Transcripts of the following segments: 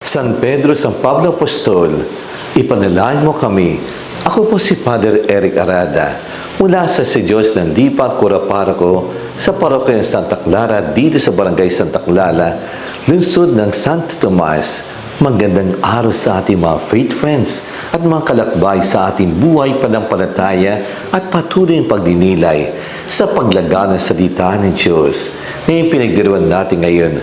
San Pedro, San Pablo Apostol, ipanalangin mo kami. Ako po si Father Eric Arada, mula sa Diyos ng Lipa, Curaparco, sa parokya ng Santa Clara, dito sa Barangay Santa Clara, lungsod ng Santo Tomas. Magandang araw sa ating mga faith friends at mga kalakbay sa ating buhay pananampalataya at patuloy ang pagdinilay sa paglaga ng salita ng Diyos. Ngayon pinagdiruan natin ngayon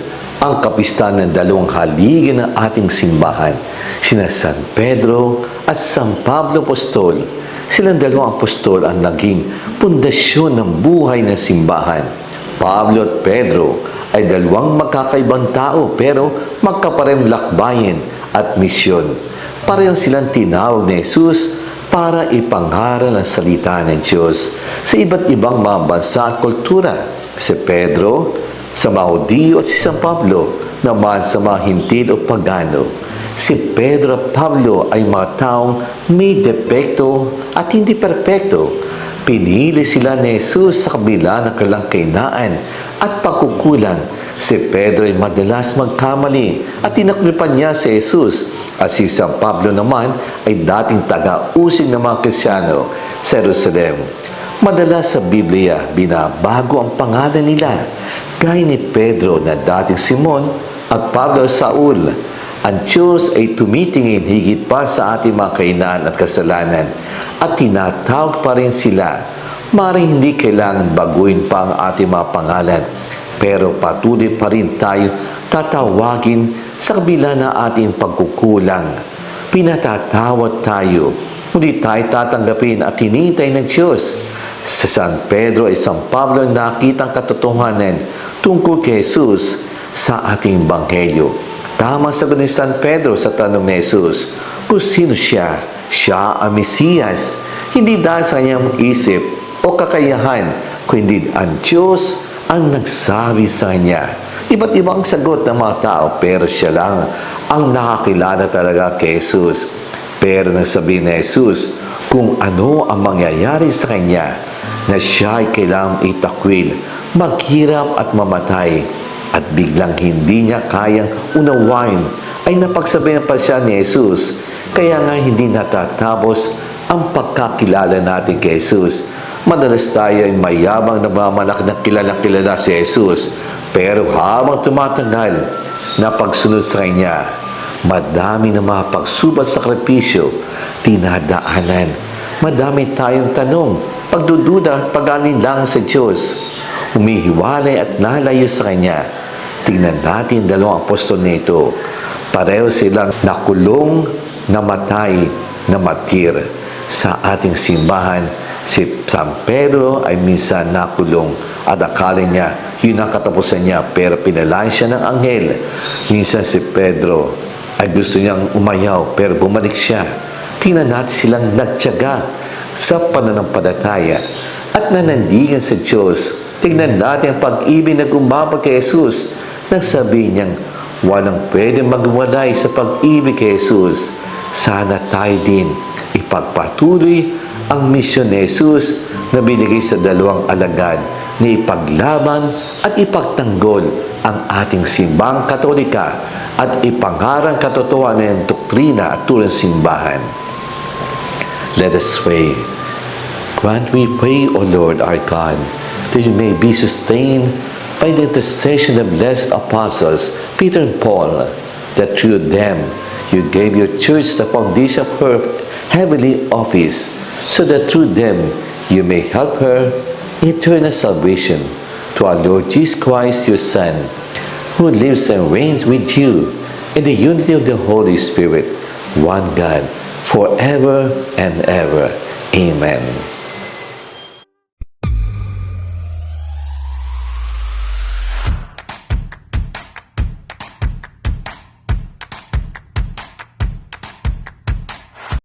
ang kapistahan ng dalawang haligi ng ating simbahan, sina San Pedro at San Pablo Apostol. Silang dalawang apostol ang naging pundasyon ng buhay ng simbahan. Pablo at Pedro ay dalawang magkakaibang tao pero magkaparehong lakbayin at misyon. Parehong silang tinawag ni Jesus para ipangaral ang salita ng Diyos sa iba't ibang mga bansa at kultura. Si Pedro sa mga Hudyo at si San Pablo naman sa mga Hintil o Pagano. Si Pedro at Pablo ay mga taong may depekto at hindi perpekto. Pinili sila ni Jesus sa kabila ng kanilang kahinaan at pagkukulang. Si Pedro ay madalas magkamali at tinaklipan niya si Jesus. At si San Pablo naman ay dating taga-usig ng mga Kristiyano sa Jerusalem. Madalas sa Biblia, binabago ang pangalan nila. Gaya ni Pedro na dating Simon at Pablo Saul. Ang Diyos ay tumitingin higit pa sa ating mga kahinaan at kasalanan at tinatawag pa rin sila. Maring hindi kailangan baguhin pa ang ating mga pangalan, pero patuloy pa rin tayo tatawagin sa kabila ng ating pagkukulang. Pinatatawad tayo, hindi tayo tatanggapin at hinintay ng Diyos. Sa San Pedro ay San Pablo ang nakitang katotohanan tungkol kay Jesus sa ating Banghelyo. Tama sagot ni San Pedro sa tanong ni Jesus kung sino siya. Siya ang Mesiyas, hindi dahil sa kanyang isip o kakayahan, kundi ang Diyos ang nagsabi sa kanya. Iba't ibang sagot ng mga tao, pero siya lang ang nakakilala talaga kay Jesus. Pero nagsabi ni Jesus kung ano ang mangyayari sa kanya, na siya ay kailangang itakwil, maghirap at mamatay. At biglang hindi niya kayang unawain, ay napagsabihan pa siya ni Jesus. Kaya nga hindi natatapos ang pagkakilala natin kay Jesus. Madalas tayo ay mayabang na mamalak na kilala si Jesus. Pero habang tumatagal na pagsunod sa Kanya, madami na mga pagsubok sakripisyo, tinadaanan. Madami tayong tanong, pagdududa, pag-alinlangan sa Diyos. Humihiwalay at nalayo sa Kanya. Tingnan natin dalawang apostol nito. Pareho silang nakulong, namatay, namatir. Sa ating simbahan, si San Pedro ay minsan nakulong at akala niya yun ang katapusan niya, pero pinalain siya ng anghel. Minsan si Pedro ay gusto niyang umayaw pero bumalik siya. Tingnan natin silang nagtiyaga sa pananampalataya at nanandigan sa Diyos. Tingnan natin ang pag-ibig na gumabag kay Jesus. Nagsabi niyang walang pwedeng magwalay sa pag-ibig kay Jesus. Sana tayo din ipagpatuloy ang misyon ni Jesus na binigay sa dalawang alagad na ipaglaban at ipagtanggol ang ating simbang Katolika at ipangarang katotohanan ng doktrina at tulong simbahan. Let us pray. Grant we pray, O Lord our God, that you may be sustained by the intercession of blessed apostles Peter and Paul, that through them you gave your church the foundation of her heavenly office, so that through them you may help her eternal salvation. To our Lord Jesus Christ, your Son, who lives and reigns with you in the unity of the Holy Spirit, one God, forever and ever. Amen.